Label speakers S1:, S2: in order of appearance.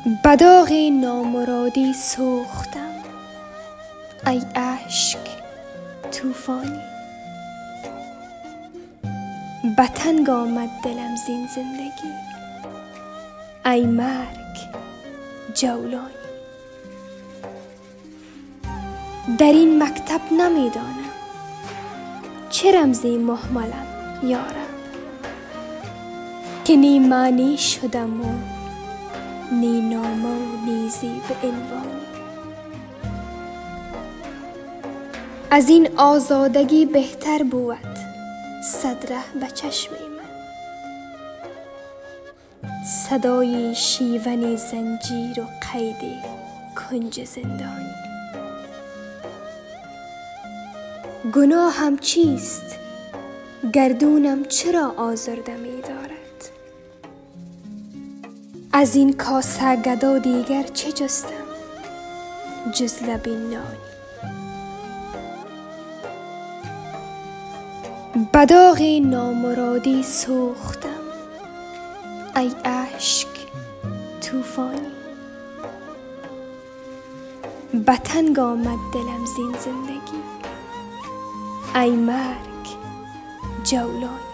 S1: به داغ نامرادی سوختم ای اشک طوفانی. به تنگ آمد دلم زین زندگی ای مرگ جولانی. در این مکتب نمیدانم چه رمزی مهملم یارب، که نی معنی شدم و نی نامه و نیزی به عنوانی. از این آزادگی بهتر بود صد ره به چشم من، صدای شیون زنجیر و قید کنج زندانی. گناهم چیست؟ گردونم چرا آزرده می دارد؟ از این کاسه گدا دیگر چه جستم جز لب نانی. به داغ نامرادی سوختم ای اشک طوفانی. به تنگ آمد دلم زین زندگی ای مرگ جولانی.